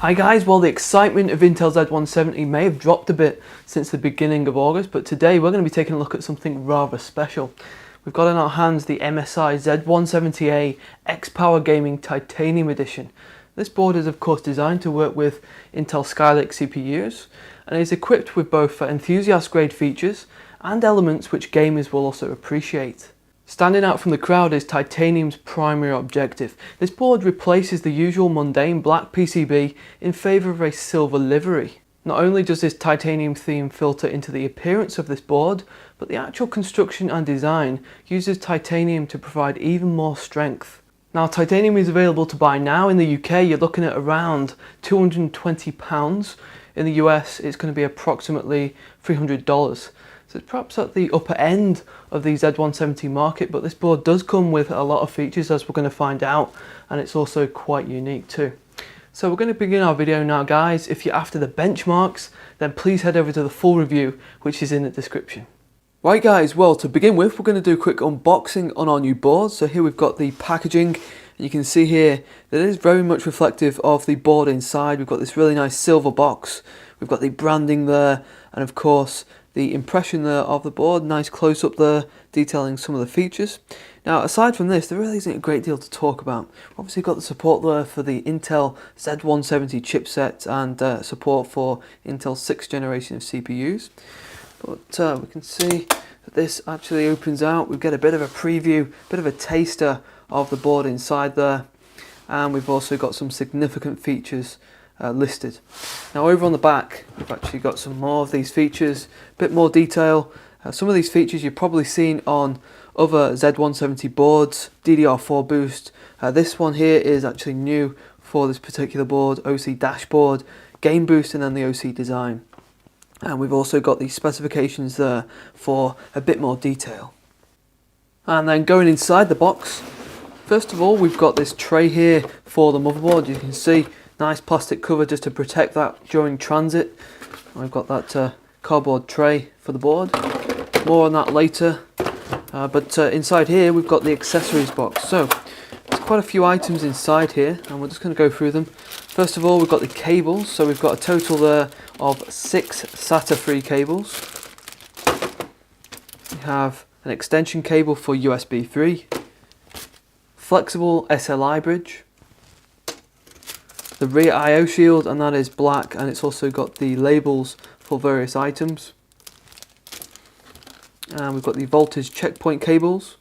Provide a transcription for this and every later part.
Hi guys, well the excitement of Intel Z170 may have dropped a bit since the beginning of August, but today we're going to be taking a look at something rather special. We've got in our hands the MSI Z170A X-Power Gaming Titanium Edition. This board is of course designed to work with Intel Skylake CPUs and is equipped with both enthusiast grade features and elements which gamers will also appreciate. Standing out from the crowd is Titanium's primary objective. This board replaces the usual mundane black PCB in favour of a silver livery. Not only does this titanium theme filter into the appearance of this board, but the actual construction and design uses titanium to provide even more strength. Now, titanium is available to buy now in the UK. You're looking at around £220. In the US, it's going to be approximately $300. So it's perhaps at the upper end of the Z170 market, but this board does come with a lot of features, as we're going to find out, and it's also quite unique too. So we're going to begin our video now, guys. If you're after the benchmarks, then please head over to the full review, which is in the description. Right guys, well, to begin with, we're going to do a quick unboxing on our new board. So here we've got the packaging. You can see here that it is very much reflective of the board inside. We've got this really nice silver box. We've got the branding there, and of course the impression there of the board, nice close up there detailing some of the features. Now aside from this, there really isn't a great deal to talk about. Obviously got the support there for the Intel Z170 chipset and support for Intel's 6th generation of CPUs. But we can see that this actually opens out. We get a bit of a preview, a bit of a taster of the board inside there, and we've also got some significant features listed. Now over on the back, we've actually got some more of these features, a bit more detail. Some of these features you've probably seen on other Z170 boards. DDR4 boost. This one here is actually new for this particular board. OC dashboard, game boost, and then the OC design. And we've also got the specifications there for a bit more detail. And then going inside the box, first of all we've got this tray here for the motherboard. You can see nice plastic cover just to protect that during transit. I've got that cardboard tray for the board. More on that later. But inside here we've got the accessories box. So there's quite a few items inside here, and we're just going to go through them. First of all, we've got the cables. So we've got a total there of 6 SATA 3 cables. We have an extension cable for USB 3, flexible SLI bridge, the rear I/O shield, and that is black, and it's also got the labels for various items. And we've got the voltage checkpoint cables,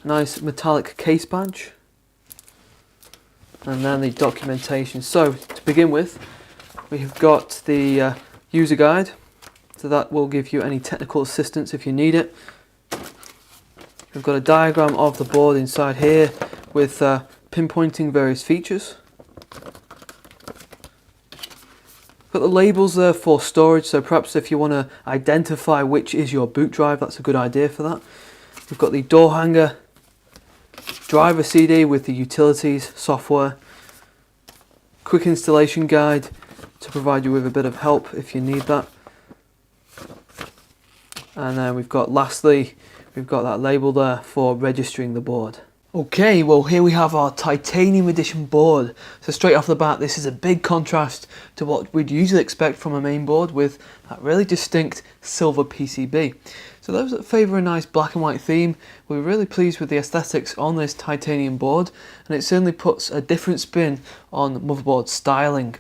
nice metallic case badge, and then the documentation. So to begin with, we have got the user guide, so that will give you any technical assistance if you need it. We've got a diagram of the board inside here with pinpointing various features. Got the labels there for storage, so perhaps if you want to identify which is your boot drive, that's a good idea for that. We've got the door hanger, driver CD with the utilities software, quick installation guide to provide you with a bit of help if you need that. And then we've got, lastly, we've got that label there for registering the board. Okay, well here we have our Titanium Edition board. So straight off the bat, this is a big contrast to what we'd usually expect from a main board with that really distinct silver PCB. So those that favour a nice black and white theme, we're really pleased with the aesthetics on this titanium board, and it certainly puts a different spin on motherboard styling.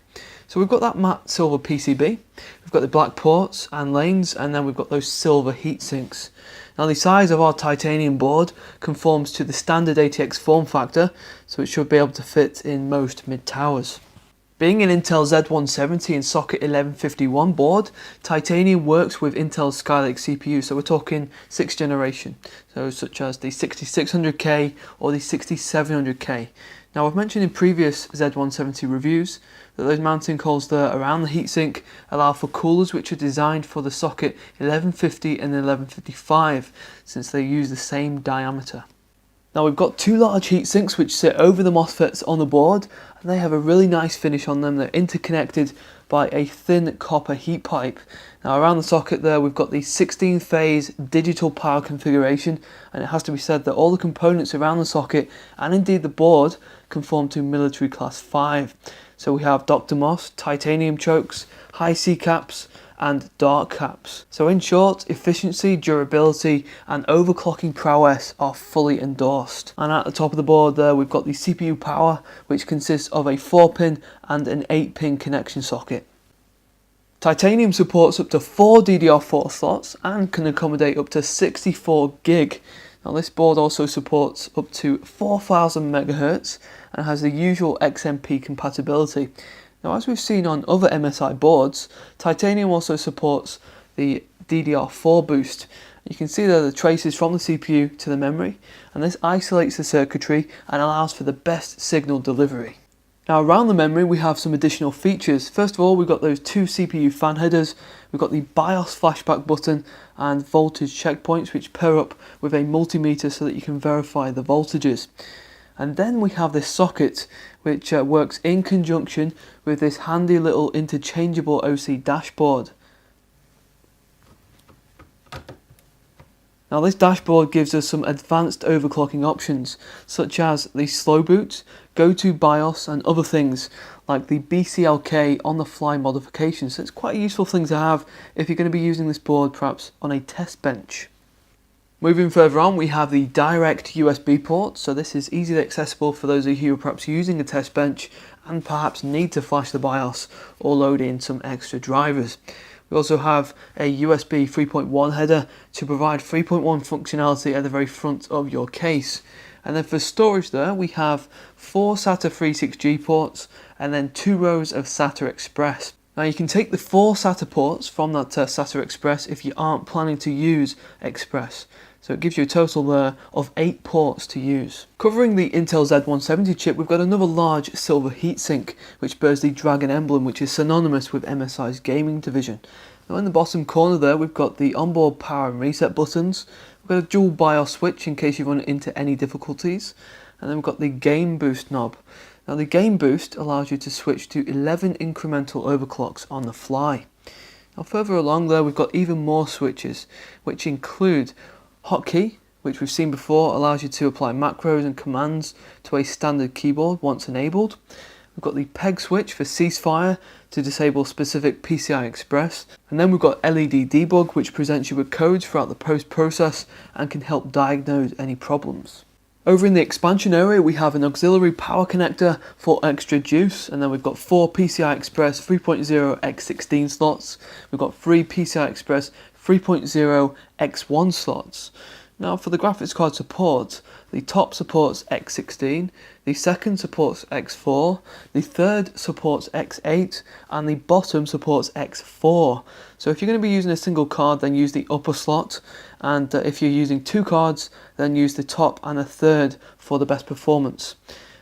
So we've got that matte silver PCB, we've got the black ports and lanes, and then we've got those silver heat sinks. Now the size of our titanium board conforms to the standard ATX form factor, so it should be able to fit in most mid-towers. Being an Intel Z170 and socket 1151 board, titanium works with Intel's Skylake CPU, so we're talking 6th generation, so such as the 6600K or the 6700K. Now I've mentioned in previous Z170 reviews that those mounting holes there around the heatsink allow for coolers which are designed for the socket 1150 and 1155, since they use the same diameter. Now we've got 2 large heatsinks which sit over the MOSFETs on the board, and they have a really nice finish on them. They're interconnected by a thin copper heat pipe. Now around the socket there we've got the 16-phase digital power configuration, and it has to be said that all the components around the socket and indeed the board conform to military class 5. So we have Dr. Moss, titanium chokes, high C caps and dark caps. So in short, efficiency, durability and overclocking prowess are fully endorsed. And at the top of the board there we've got the CPU power, which consists of a 4-pin and an 8-pin connection socket. Titanium supports up to 4 DDR4 slots and can accommodate up to 64 gig. Now this board also supports up to 4000 MHz and has the usual XMP compatibility. Now as we've seen on other MSI boards, Titanium also supports the DDR4 boost. You can see there the traces from the CPU to the memory, and this isolates the circuitry and allows for the best signal delivery. Now around the memory we have some additional features. First of all, we've got those 2 CPU fan headers, we've got the BIOS flashback button and voltage checkpoints which pair up with a multimeter so that you can verify the voltages. And then we have this socket which works in conjunction with this handy little interchangeable OC dashboard. Now this dashboard gives us some advanced overclocking options such as the slow boot, go to BIOS and other things like the BCLK on the fly modifications. So it's quite a useful thing to have if you're going to be using this board perhaps on a test bench. Moving further on, we have the direct USB port, so this is easily accessible for those of you who are perhaps using a test bench and perhaps need to flash the BIOS or load in some extra drivers. We also have a USB 3.1 header to provide 3.1 functionality at the very front of your case. And then for storage there, we have 4 SATA 36G ports and then 2 rows of SATA Express. Now you can take the 4 SATA ports from that SATA Express if you aren't planning to use Express. So it gives you a total there of 8 ports to use. Covering the Intel Z170 chip, we've got another large silver heatsink which bears the dragon emblem, which is synonymous with MSI's gaming division. Now in the bottom corner there we've got the onboard power and reset buttons. We've got a dual BIOS switch in case you run into any difficulties. And then we've got the game boost knob. Now the game boost allows you to switch to 11 incremental overclocks on the fly. Now further along there we've got even more switches which include hotkey, which we've seen before, allows you to apply macros and commands to a standard keyboard once enabled. We've got the peg switch for ceasefire to disable specific PCI Express. And then we've got LED debug, which presents you with codes throughout the post process and can help diagnose any problems. Over in the expansion area we have an auxiliary power connector for extra juice, and then we've got 4 PCI Express 3.0 x16 slots. We've got 3 PCI Express 3.0 x1 slots. Now for the graphics card support, the top supports x16, the second supports x4, the third supports x8 and the bottom supports x4. So if you're going to be using a single card, then use the upper slot, and if you're using 2 cards, then use the top and a third for the best performance.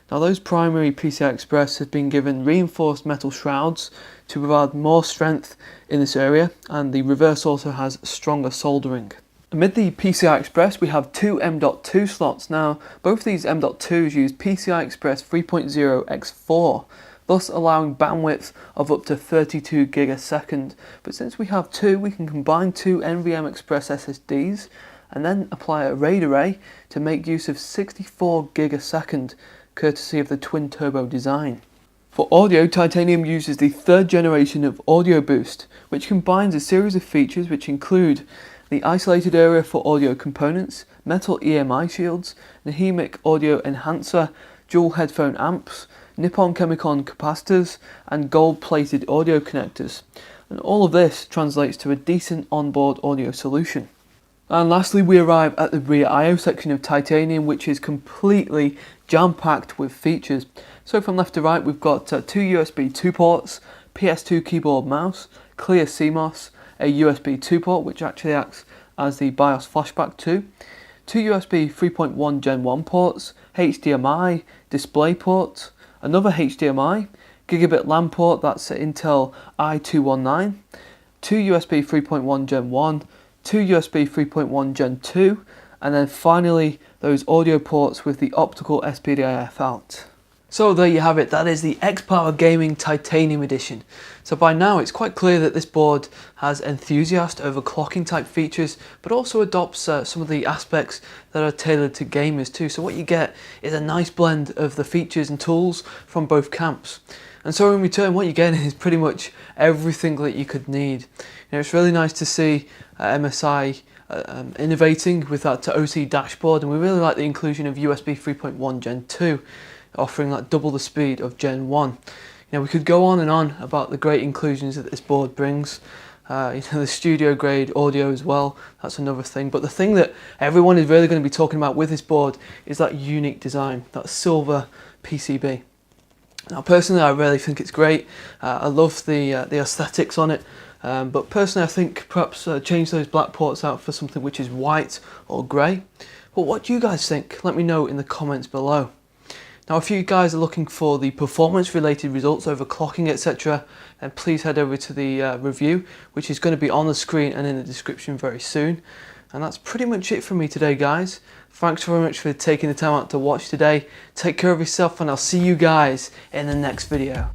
Now those primary PCI Express have been given reinforced metal shrouds to provide more strength in this area, and the reverse also has stronger soldering. Amid the PCI Express we have 2 M.2 slots. Now both these M.2s use PCI Express 3.0 x4, thus allowing bandwidth of up to 32 gig a second. But since we have 2, we can combine 2 NVMe Express SSDs and then apply a RAID array to make use of 64 gig a second, courtesy of the twin turbo design. For audio, Titanium uses the 3rd generation of Audio Boost, which combines a series of features which include the isolated area for audio components, metal EMI shields, Nahimic audio enhancer, dual headphone amps, Nippon Chemicon capacitors, and gold-plated audio connectors. And all of this translates to a decent onboard audio solution. And lastly, we arrive at the rear I/O section of Titanium, which is completely jam-packed with features. So from left to right, we've got 2 USB 2 ports, PS2 keyboard mouse, clear CMOS, a USB 2 port which actually acts as the BIOS flashback 2, 2 USB 3.1 Gen 1 ports, HDMI, display port, another HDMI, gigabit LAN port, that's Intel i219, 2 USB 3.1 Gen 1, 2 USB 3.1 Gen 2, and then finally those audio ports with the optical SPDIF out. So there you have it, that is the X-Power Gaming Titanium Edition. So by now it's quite clear that this board has enthusiast overclocking type features, but also adopts some of the aspects that are tailored to gamers too. So what you get is a nice blend of the features and tools from both camps. And so in return what you get is pretty much everything that you could need. It's really nice to see MSI innovating with that OC dashboard, and we really like the inclusion of USB 3.1 Gen 2. Offering like double the speed of Gen 1. We could go on and on about the great inclusions that this board brings. The studio grade audio as well, that's another thing. But the thing that everyone is really going to be talking about with this board is that unique design, that silver PCB. Now personally I really think it's great. I love the aesthetics on it. But personally I think perhaps change those black ports out for something which is white or grey. But what do you guys think? Let me know in the comments below. Now if you guys are looking for the performance related results, overclocking etc, then please head over to the review, which is going to be on the screen and in the description very soon. And that's pretty much it from me today guys. Thanks very much for taking the time out to watch today. Take care of yourself and I'll see you guys in the next video.